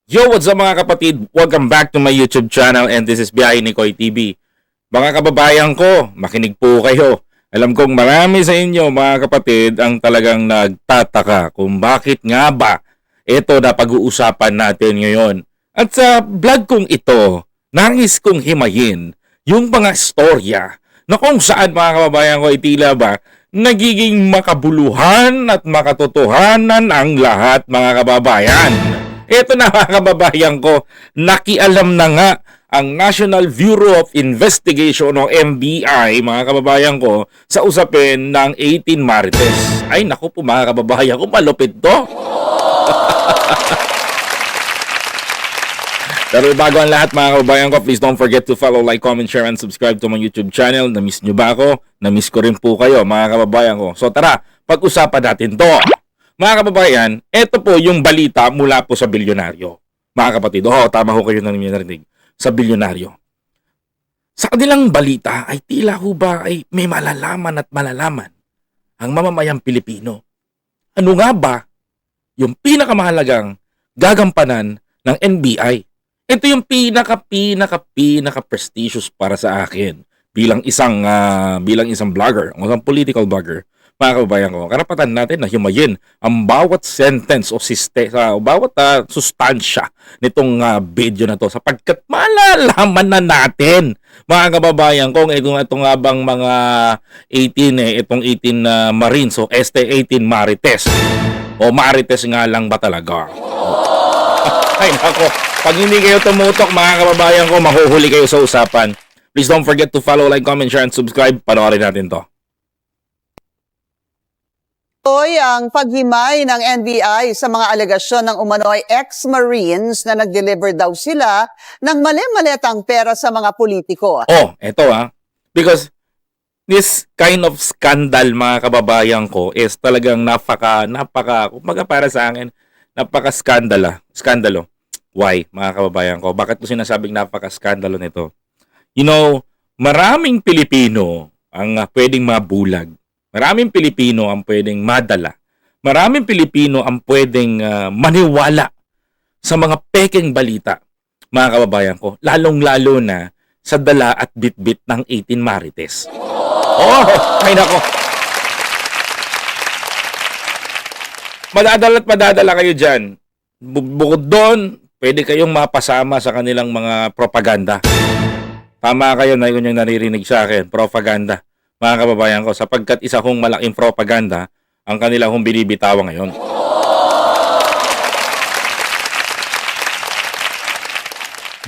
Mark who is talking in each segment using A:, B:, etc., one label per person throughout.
A: Yo, what's up mga kapatid? Welcome back to my YouTube channel and this is Biyahe ni Koy TV. Mga kababayan ko, makinig po kayo. Alam kong marami sa inyo mga kapatid ang talagang nagtataka kung bakit nga ba ito na pag-uusapan natin ngayon. At sa vlog kong ito, nais kong himayin yung mga storya na kung saan mga kababayan ko itila ba nagiging makabuluhan at makatotohanan ang lahat mga kababayan. Ito na mga kababayan ko, nakialam na nga ang National Bureau of Investigation o NBI mga kababayan ko sa usapin ng 18 Marites. Ay naku po mga kababayan ko, malupit to. Pero bago ang lahat mga kababayan ko, please don't forget to follow, like, comment, share, and subscribe to my YouTube channel. Na-miss nyo ba ako? Na-miss ko rin po kayo mga kababayan ko. So tara, pag-usapan natin to. Mga kababayan, ito po yung balita mula po sa bilyonaryo. Mga kapatid, tama ho kayo nang narinig. Sa bilyonaryo. Sa kanilang balita ay tila ho ba ay may malalaman at malalaman ang mamamayang Pilipino. Ano nga ba yung pinakamahalagang gagampanan ng NBI? Ito yung pinaka prestigious para sa akin bilang isang vlogger, isang political blogger. Mga kababayan ko, karapatan natin na himayin ang bawat sentence o bawat sustansya nitong video na to sapagkat malalaman na natin mga kababayan ko itong bang mga 18 itong 18 Marines o ST-18 Marites o Marites nga lang ba talaga? Ay nako, pag hindi kayo tumutok mga kababayan ko, mahuhuli kayo sa usapan. Please don't forget to follow, like, comment, share, and subscribe. Panoorin natin to.
B: Ang paghimay ng NBI sa mga alegasyon ng umano'y ex-Marines na nag-deliver daw sila ng mali-maletang pera sa mga politiko.
A: Eto because this kind of scandal mga kababayan ko is talagang kumbaga para sa akin, skandalo. Why mga kababayan ko? Bakit ko sinasabing napaka-skandalo nito? You know, maraming Pilipino ang pwedeng mabulag. Maraming Pilipino ang pwedeng madala. Maraming Pilipino ang pwedeng maniwala sa mga pekeng balita, mga kababayan ko. Lalong-lalo na sa dala at bit-bit ng 18 Marites. Ay nako. Madadala kayo dyan. Bukod doon, pwede kayong mapasama sa kanilang mga propaganda. Tama kayo na yun yung naririnig sa akin, propaganda. Mga kababayan ko, sapagkat isa kong malaking propaganda ang kanila kong binibitawan ngayon.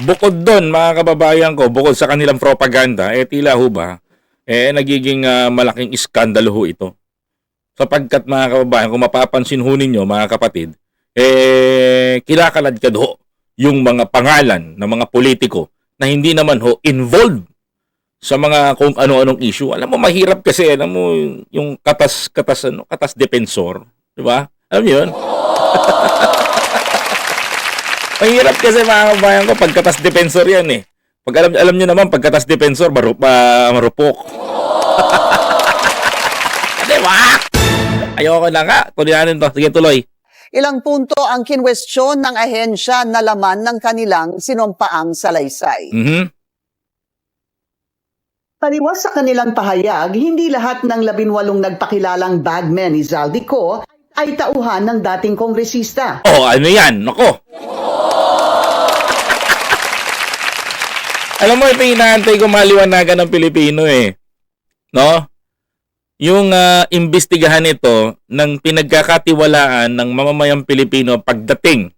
A: Bukod doon, mga kababayan ko, bukod sa kanilang propaganda, tila ho ba, nagiging malaking iskandalo ho ito. Sapagkat mga kababayan, kung mapapansin ho ninyo, mga kapatid, kilakaladkad ho yung mga pangalan ng mga politiko na hindi naman ho involved sa mga kung ano-anong issue. Alam mo, mahirap kasi, alam mo, yung katas defensor, di ba? Alam niyo yun? Mahirap kasi mga kabayan ko, pag katas defensor yan eh. Pag alam niyo naman, pag katas defensor, marupok. Di ba? Ayoko na nga. Tuloy natin to. Sige, tuloy.
B: Ilang punto ang kinwestiyon ng ahensya na laman ng kanilang sinumpaang salaysay. Paliwas sa kanilang pahayag, hindi lahat ng 18 nagpakilalang bagmen ni Zaldico ay tauhan ng dating kongresista.
A: Ano yan? Nako! Alam mo, ito inaantay ko maliwanagan ng Pilipino eh. No? Yung imbestigahan ito ng pinagkakatiwalaan ng mamamayang Pilipino pagdating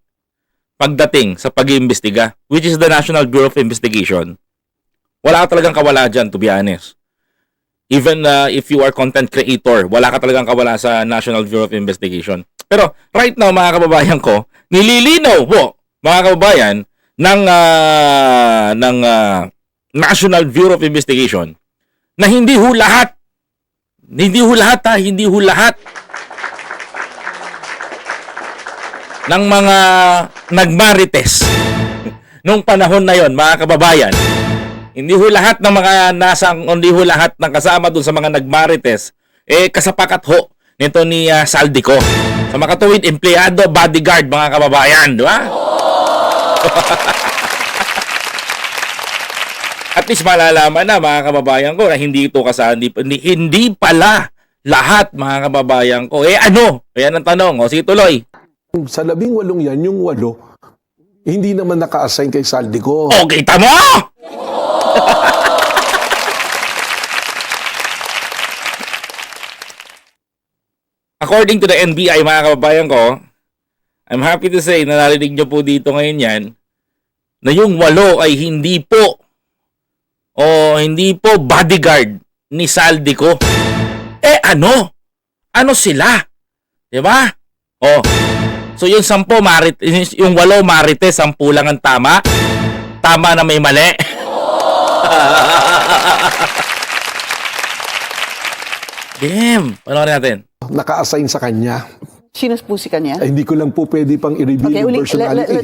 A: sa pag-iimbestiga, which is the National Bureau of Investigation. Wala ka talagang kawala dyan, to be honest. Even if you are content creator, wala ka talagang kawala sa National Bureau of Investigation. Pero right now, mga kababayan ko, nililinaw po, mga kababayan, ng National Bureau of Investigation na hindi ho lahat ng mga nagmarites nung panahon na yon, mga kababayan. Hindi ho lahat ng mga kasama dun sa mga nagmarites kasapakat ho nito ni Saldico. Sa makatuwid, empleyado, bodyguard, mga kababayan, di ba? At least malalaman na mga kababayan ko na hindi ito hindi pala lahat mga kababayan ko. Ano? Ayan ang tanong. O sige tuloy.
C: Sa 18 yan, yung 8, hindi naman naka-assign kay Saldico.
A: O kita mo! According to the NBI mga kababayan ko, I'm happy to say na narinig nyo po dito ngayon yan na yung 8 ay hindi po bodyguard ni Saldico. Ano? Ano sila? 'Di ba? So yung 10 yung 8 marites, 10 lang ang tama. Tama na may mali. Damn, panoorin natin.
C: Naka-assign sa kanya.
B: Sino po si kanya?
C: Ay, hindi ko lang po pwede pang i-review
B: Okay,
C: yung
B: ulit,
C: personality.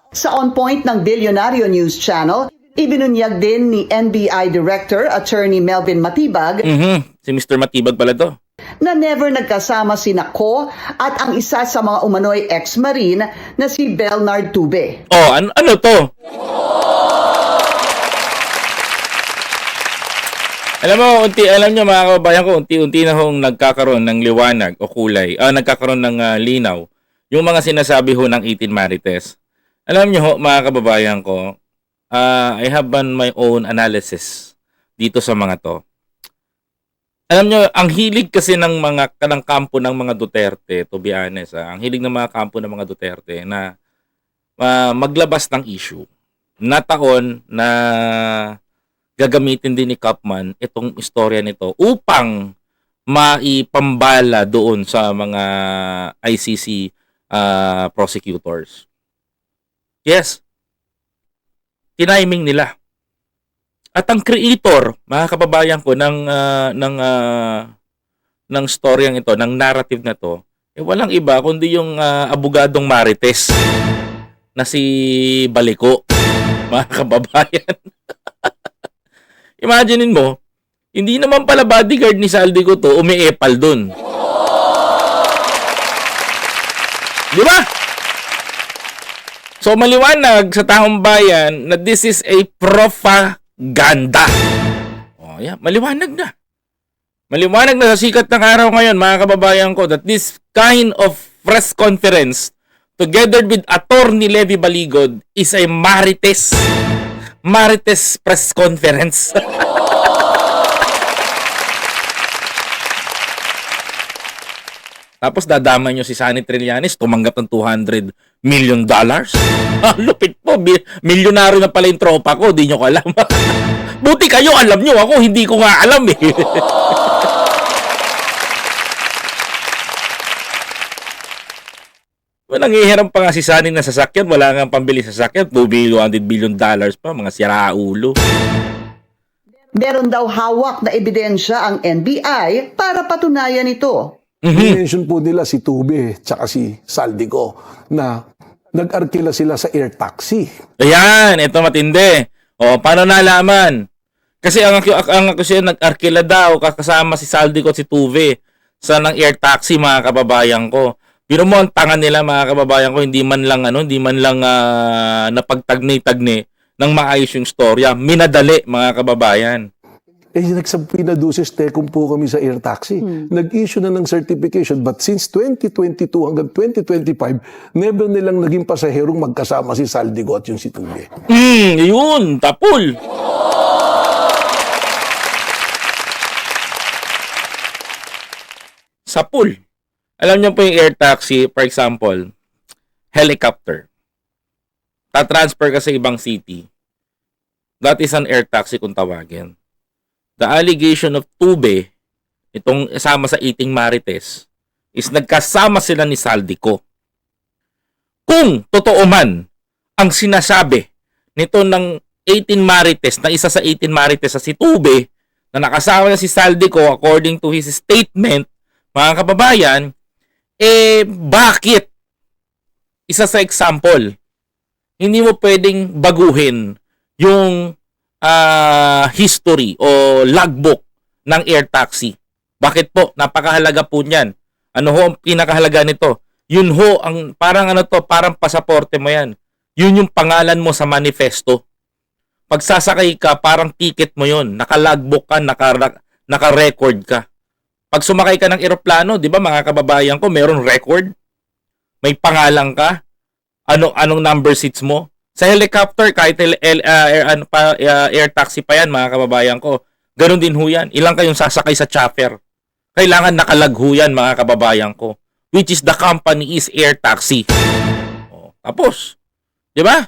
B: Sa On Point ng Bilyonaryo News Channel, ibinunyag din ni NBI Director Attorney Melvin Matibag
A: Si Mr. Matibag pala to.
B: na never nagkasama si Nako at ang isa sa mga umano'y ex-marine na si Belnard Tube.
A: Ano to? Alam nyo mga kababayan ko, unti-unti na hong nagkakaroon ng liwanag o kulay, nagkakaroon ng linaw, yung mga sinasabi ho ng 18 Marites. Alam nyo ho, mga kababayan ko, I have done my own analysis dito sa mga to. Alam nyo, ang hilig kasi ng kampo ng mga Duterte, to be honest, ang hilig ng mga kampo ng mga Duterte na maglabas ng issue na taon na gagamitin din ni Kapman itong istorya nito upang maipambala doon sa mga ICC prosecutors. Yes. Tiniming nila. At ang creator, mga kababayan ko, ng storyang ito, ng narrative na to, walang iba kundi yung abogadong Marites na si Baliko, mga kababayan. Imaginein mo, hindi naman pala bodyguard ni Saldico to, umiepal dun. Di ba? So maliwanag sa taong bayan na this is a propaganda. Yeah, maliwanag na. Maliwanag na sa sikat ng araw ngayon, mga kababayan ko, that this kind of press conference together with Attorney Levy Baligod is a Marites press conference. Tapos dadama nyo si Sunny Trillanes, tumanggap ng $200 million. Lupit po, milyonaryo na pala yung tropa ko, di nyo ko alam. Buti kayo, alam nyo, ako hindi ko nga alam eh. Nangihiram pa nga si Sunny na sasakyan, wala nga pambili sa sasakyan, $200 billion pa, mga siraulo.
B: Meron daw hawak na ebidensya ang NBI para patunayan ito.
C: I-mention po nila si Tube tsaka si Saldico na nag-arkila sila sa air taxi.
A: Ayan, ito matindi. Paano nalaman? Kasi ang kasi nag-arkila daw kasama si Saldico at si Tuve sa ng air taxi, mga kababayan ko. Pero mo ang tanga nila, mga kababayan ko, hindi man lang napagtagnay-tagnay ng maayos yung storya. Minadali, mga kababayan.
C: Nagsapinaduces tekum po kami sa air taxi. Nag-issue na ng certification but since 2022 hanggang 2025, never nilang naging pasaherong magkasama si Saldico at yung si Tube.
A: Yun, tapul. Sa pool. Alam niyo po yung air taxi, for example, helicopter. Ta-transfer ka sa ibang city. That is an air taxi kung tawagin. The allegation of Tube, itong isama sa 18 Marites, is nagkasama sila ni Saldico. Kung totoo man ang sinasabi nito ng 18 Marites, na isa sa 18 Marites sa si Tube, na nakasama na si Saldico according to his statement, mga kababayan, bakit? Isa sa example, hindi mo pwedeng baguhin yung history o logbook ng air taxi. Bakit po? Napakahalaga po niyan. Ano ho ang pinakahalaga nito? Yun ho, parang pasaporte mo yan. Yun yung pangalan mo sa manifesto. Pag sasakay ka, parang ticket mo yun. Nakalagbook ka, naka-record ka. Pag sumakay ka ng eroplano, di ba mga kababayan ko, meron record. May pangalan ka. Anong number seats mo. Sa helicopter, kahit air taxi pa yan, mga kababayan ko. Ganon din ho yan. Ilang kayong sasakay sa chopper. Kailangan nakalagho yan, mga kababayan ko. Which is the company is air taxi. Tapos, di ba?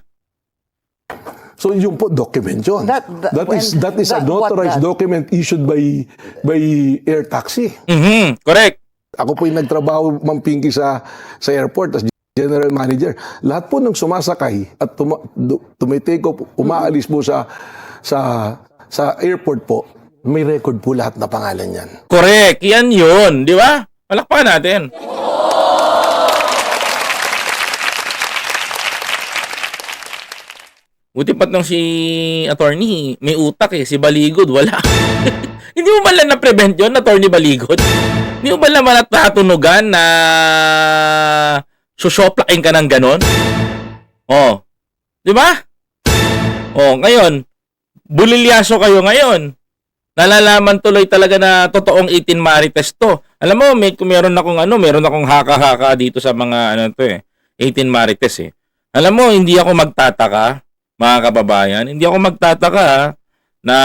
C: So yung po document yun. That is a notarized document issued by air taxi.
A: Correct.
C: Ako po yung nagtrabaho, Ma'am Pinky, sa airport as general manager. Lahat po ng sumasakay at tumitake off, umaalis po sa airport po, may record po lahat na pangalan yan.
A: Correct. Yan yun. Di ba? Palakpakan natin. Buti pat nung si attorney, may utak si Baligod, wala. Hindi mo ba lang na-prevent yun, attorney Baligod? Hindi mo ba lang natatunugan na susyoplakin ka ng ganon? Di ba? Ngayon, bulilyaso kayo ngayon. Nalalaman tuloy talaga na totoong 18 Marites to. Alam mo, meron akong haka-haka dito sa mga 18 Marites Alam mo, hindi ako magtataka, mga kababayan, hindi ako magtataka na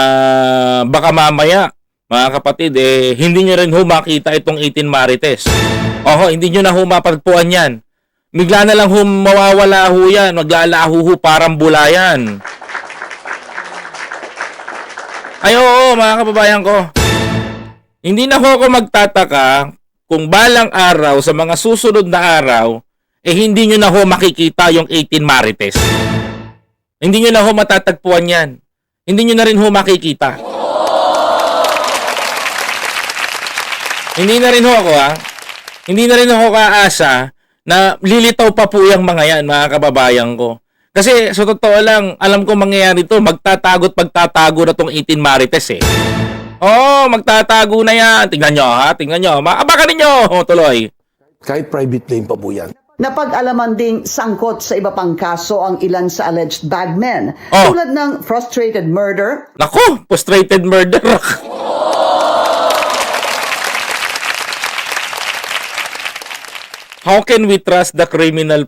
A: baka mamaya, mga kapatid, hindi nyo rin makita itong 18 Marites. Hindi nyo na mapagpuan yan. Bigla na lang mawawala yan, maglalaho parang bulayan. Mga kababayan ko. Hindi na ako magtataka kung balang araw, sa mga susunod na araw, hindi nyo na makikita yung 18 Marites. Hindi nyo na matatagpuan yan. Hindi nyo na rin makikita. Hindi na rin ako kaasa na lilitaw pa po yung mga yan, mga kababayan ko. Kasi sa totoo lang, alam ko mangyayari ito, magtatago na tong 18 Marites magtatago na yan. Tingnan nyo. Maabakan ninyo, tuloy.
C: Kahit private plane pa po yan.
B: Napag-alaman ding sangkot sa iba pang kaso ang ilan sa alleged bagmen. Tulad ng frustrated murder.
A: Naku, frustrated murder. How can we trust the criminal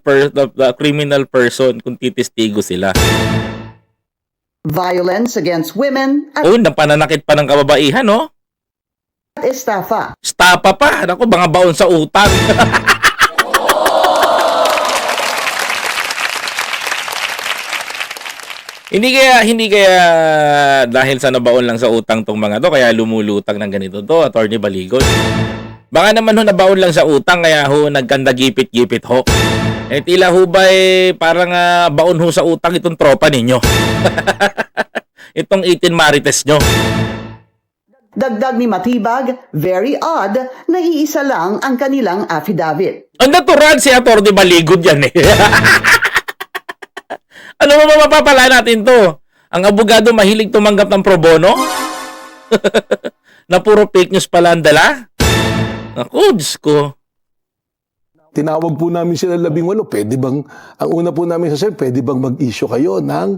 A: person kung titistigo sila?
B: Violence against women at
A: Napananakit pa ng kababaihan,
B: estafa.
A: Stapa pa. Naku, mga baon sa utang. Hindi kaya dahil sa nabaon lang sa utang tong mga to kaya lumulutang ng ganito to, attorney Baligod. Baka naman nabaon lang sa utang kaya nagkanda gipit-gipit tila ba parang baon sa utang itong tropa ninyo. Itong 18 Marites nyo.
B: Dagdag ni Matibag, very odd na iisa lang ang kanilang affidavit.
A: Ang natural si attorney Baligod yan Ano mo mapapala natin to? Ang abogado mahilig tumanggap ng pro bono? Na puro fake news pala ang dala? Ako, Diyos ko.
C: Tinawag po namin sila 18. Pwede bang, ang una po namin sasabi, pwede bang mag-issue kayo ng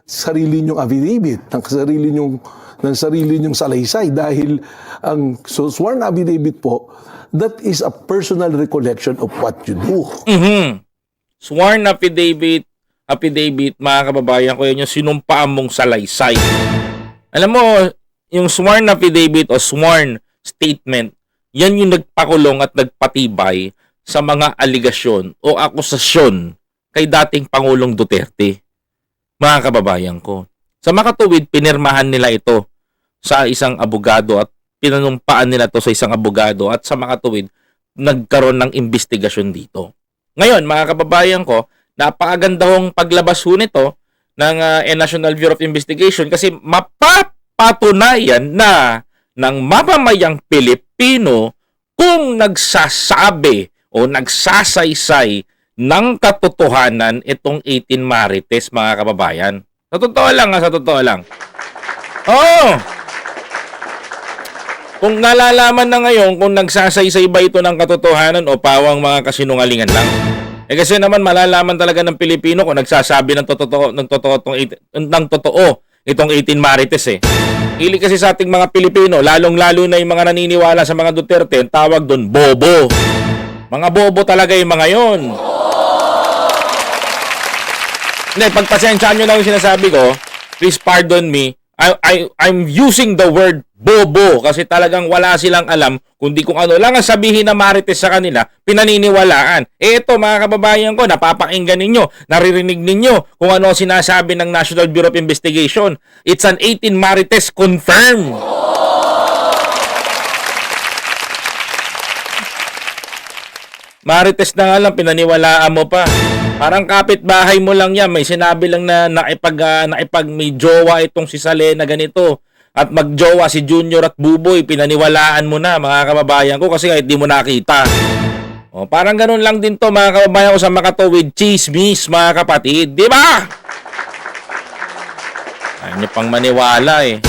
C: sarili nyong affidavit, ng sarili nyong salaysay? Dahil ang sworn affidavit po, that is a personal recollection of what you do.
A: Sworn affidavit, mga kababayan ko, yun yung sinumpaan mong salaysay. Alam mo, yung sworn affidavit o sworn statement, yan yung nagpakulong at nagpatibay sa mga aligasyon o akusasyon kay dating Pangulong Duterte. Mga kababayan ko. Sa makatuwid, pinirmahan nila ito sa isang abogado at pinanumpaan nila to sa isang abogado at sa makatuwid, nagkaroon ng investigasyon dito. Ngayon, mga kababayan ko, napakaganda hong paglabas nito ng National Bureau of Investigation kasi mapapatunayan na ng mamamayang Pilipino kung nagsasabi o nagsasaysay ng katotohanan itong 18 Marites, mga kababayan. Sa totoo lang. Kung nalalaman na ngayon kung nagsasaysay ba ito ng katotohanan o pawang mga kasinungalingan lang. Kasi naman malalaman talaga ng Pilipino kung nagsasabi ng totoo itong 18 Marites eh. Hilig kasi sa ating mga Pilipino, lalong-lalo na yung mga naniniwala sa mga Duterte, ang tawag doon, bobo. Mga bobo talaga yung mga yon. Hindi, pagpasensyaan nyo lang yung sinasabi ko, please pardon me, I'm using the word bobo kasi talagang wala silang alam kundi kung ano lang ang sabihin na Marites sa kanila, pinaniniwalaan. Ito mga kababayan ko, napapakinggan ninyo, naririnig ninyo kung ano sinasabi ng National Bureau of Investigation. It's an 18 Marites confirmed. Marites na nga lang, pinaniwalaan mo pa. Parang kapitbahay mo lang yan. May sinabi lang na naipag may jowa itong si Salena ganito. At magjowa si Junior at Buboy. Pinaniwalaan mo na mga kababayan ko kasi kahit di mo nakita. O, parang ganun lang din to mga kababayan ko sa makatuwid. Chismis mga kapatid. Di ba? Ayaw nyo pang maniwala eh.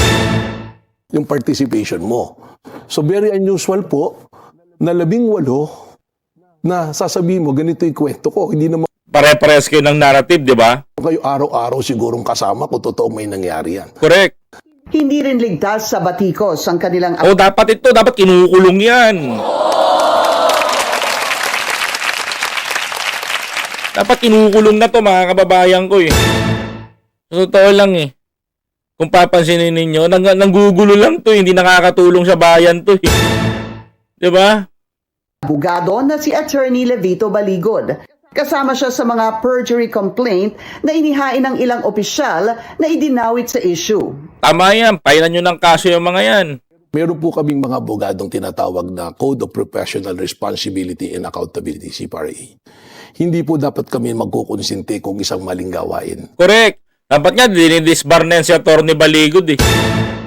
C: Yung participation mo. So very unusual po na 18 na sasabihin mo, ganito yung kwento ko. Hindi naman
A: Pare-pares kayo ng narrative, di ba?
C: kayo araw-araw sigurong kasama kung totoo may nangyari yan.
A: Correct.
B: Hindi rin ligtas sa batikos ang kanilang
A: O dapat kinukulong yan. Dapat kinukulong na to mga kababayan ko eh. Totoo lang eh. Kung papansinin ninyo, nanggugulo lang to, hindi nakakatulong sa bayan to eh. Di ba?
B: abogado na si Attorney Levito Baligod. Kasama siya sa mga perjury complaint na inihain ng ilang opisyal na idinawit sa issue.
A: Tama yan, pailan nyo ng kaso yung mga yan.
C: Meron po kaming mga abogadong tinatawag na Code of Professional Responsibility and Accountability, CPRA. Hindi po dapat kami magkukonsinte kung isang maling gawain.
A: Correct. Dapat nga, dinidisbar na yan si Atty. Baligod eh.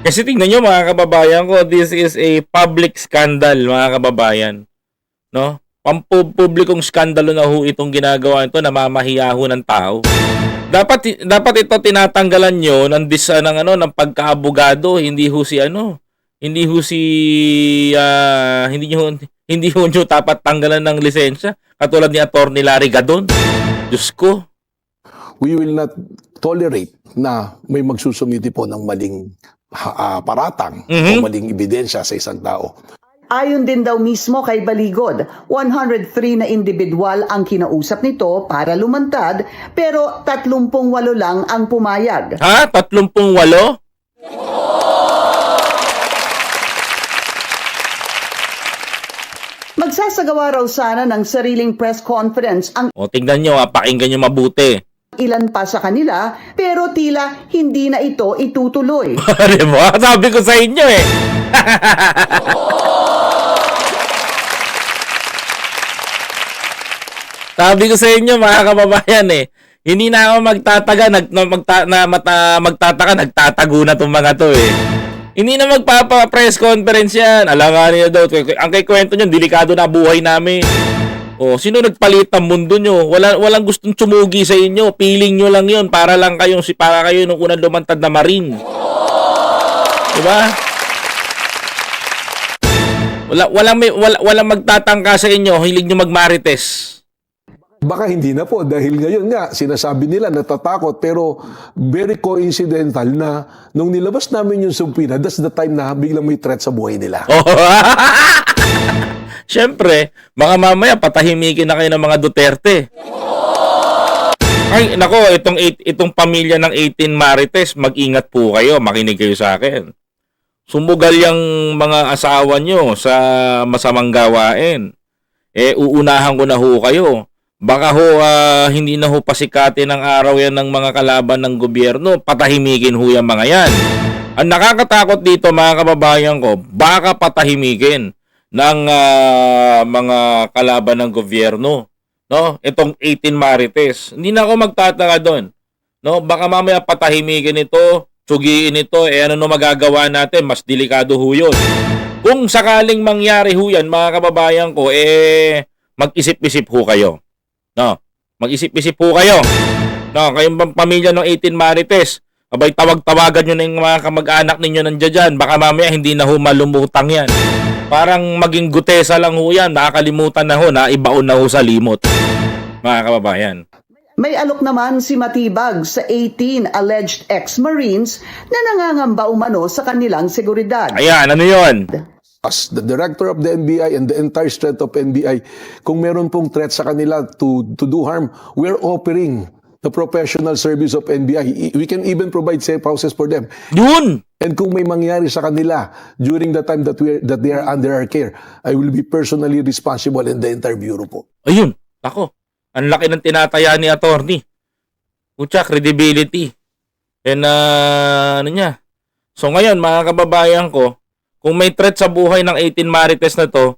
A: Kasi tingnan nyo mga kababayan ko, this is a public scandal mga kababayan. No? Pampublikong skandalo na ho itong ginagawa nito, namamahiya ho ng tao. Dapat ito tinatanggalan nyo ng pagkaabogado, hindi ho nyo dapat tanggalan ng lisensya katulad ni Atty. Larry Gadon. Diyos ko.
C: We will not tolerate na may magsusumiti po ng maling paratang o maling ebidensya sa isang tao.
B: Ayon din daw mismo kay Baligod, 103 na individual ang kinausap nito para lumantad pero 38 lang ang pumayag.
A: Ha? 38?
B: Magsasagawa raw sana ng sariling press conference ang
A: O tingnan nyo, pakinggan nyo mabuti.
B: ilan pa sa kanila pero tila hindi na ito itutuloy.
A: Diba? Sabi ko sa inyo eh. Sabi ko sa inyo mga kababayan eh. Hindi na ako magtataka, nagtatago na itong mga to eh. Hindi na magpapa-press conference yan. Alangan niyo daw. Ang kay kwento nyo, delikado na buhay namin. O, sino nagpalit ang mundo nyo? Walang gustong tsumugi sa inyo. Piling nyo lang yun. Para kayo nung unang lumantad na Marine. Diba? Walang magtatangka sa inyo. Hilig nyo magmarites.
C: Baka hindi na po dahil ngayon nga sinasabi nila natatakot pero very coincidental na nung nilabas namin yung subpoena, that's the time na biglang may threat sa buhay nila.
A: Oh. Siyempre, mga mamaya patahimikin na kayo ng mga Duterte. Ay, nako, itong pamilya ng 18 Marites, mag-ingat po kayo, makinig kayo sa akin. Sumugal yung mga asawa nyo sa masamang gawain. Uunahan ko na ho kayo. Baka ho, hindi na ho pasikatin ng araw yan ng mga kalaban ng gobyerno, patahimikin ho yung mga yan. Ang nakakatakot dito mga kababayan ko, baka patahimikin ng mga kalaban ng gobyerno. No? Itong 18 Marites. Hindi na ako magtataka doon. No? Baka mamaya patahimikin ito, tsugiin ito, ano no magagawa natin, mas delikado ho yun. Kung sakaling mangyari ho yan, mga kababayan ko, mag-isip-isip ho kayo. No, mag-isip-isip po kayo. No, kayong pamilya ng 18 Marites, abay tawag-tawagan nyo na yung mga kamag-anak ninyo nandiyan dyan. Baka mamaya hindi na ho malumutang yan. Parang maging gutesa lang ho yan. Nakakalimutan na ho, naibaon na ho sa limot. mga kababayan.
B: May alok naman si Matibag sa 18 alleged ex-Marines na nangangamba umano sa kanilang seguridad.
A: Ayan, ano yun?
C: As the director of the NBI and the entire strength of NBI, kung meron pong threat sa kanila to do harm, we're offering the professional service of NBI. We can even provide safe houses for them.
A: Yun!
C: And kung may mangyari sa kanila during the time that they are under our care, I will be personally responsible in the entire bureau po.
A: Ayun, ako. Ang laki ng tinataya ni attorney. Pucha, credibility. And ano niya. So ngayon, mga kababayan ko, kung may threat sa buhay ng 18 Marites na to,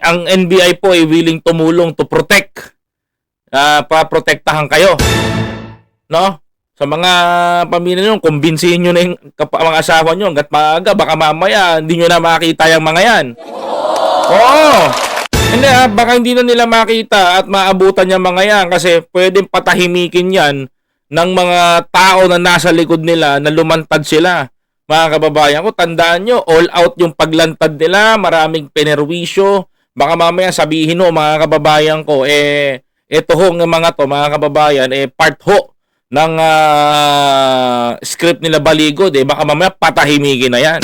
A: ang NBI po ay willing tumulong to protect. Paprotektahan kayo. No? Sa mga pamilya nyo, kumbinsihin nyo na yung mga asawa nyo hanggat maaga. Baka mamaya, hindi nyo na makita yung mga yan. Oo! Hindi, baka hindi na nila makita at maabutan yung mga yan kasi pwedeng patahimikin yan ng mga tao na nasa likod nila na lumantad sila. Mga kababayan ko, tandaan nyo, all out yung paglantad nila, maraming penerwisyo. Baka mamaya sabihin mo, mga kababayan ko, ito ho ng mga to, mga kababayan, part ho ng script nila Baligod. Baka mamaya patahimikin na yan.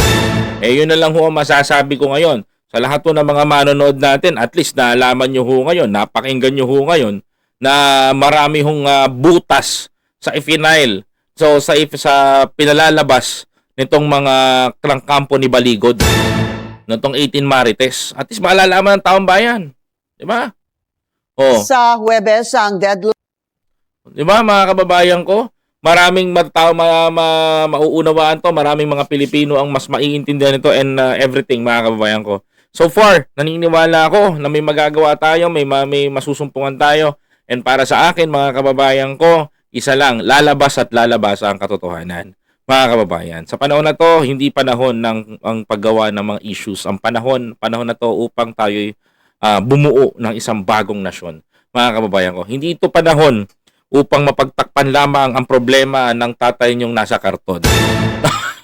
A: Yun na lang ho ang masasabi ko ngayon. Sa lahat po ng mga manonood natin, at least naalaman nyo ho ngayon, napakinggan nyo ho ngayon, na marami hong butas sa ifinail. So, sa pinalalabas nitong mga kampo ni Baligod, nitong 18 Marites. At least maalalaman ng taong bayan. Di ba? Oh.
B: Sa Huwebes, ang deadline
A: Di ba, mga kababayan ko? Maraming tao mauunawaan to, maraming mga Pilipino ang mas maiintindihan nito and everything, mga kababayan ko. So far, naniniwala ako na may magagawa tayo, may masusumpungan tayo. And para sa akin, mga kababayan ko, isa lang, lalabas at lalabas ang katotohanan. Mga kababayan, sa panahon na to, hindi panahon ng ang paggawa ng mga issues. Ang panahon na to upang tayo bumuo ng isang bagong nasyon. Mga kababayan ko, hindi ito panahon upang mapagtakpan lamang ang problema ng tatay niyong nasa karton.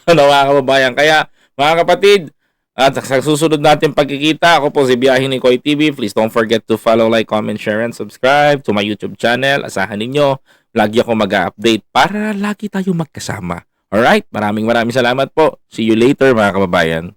A: Ano, mga kababayan? Kaya, mga kapatid, at sa susunod natin pagkikita, ako po si Biyahe ni Koy TV. Please don't forget to follow, like, comment, share, and subscribe to my YouTube channel. Asahan ninyo, lagi ako mag-update para lagi tayo magkasama. Alright? Maraming salamat po. See you later, mga kababayan.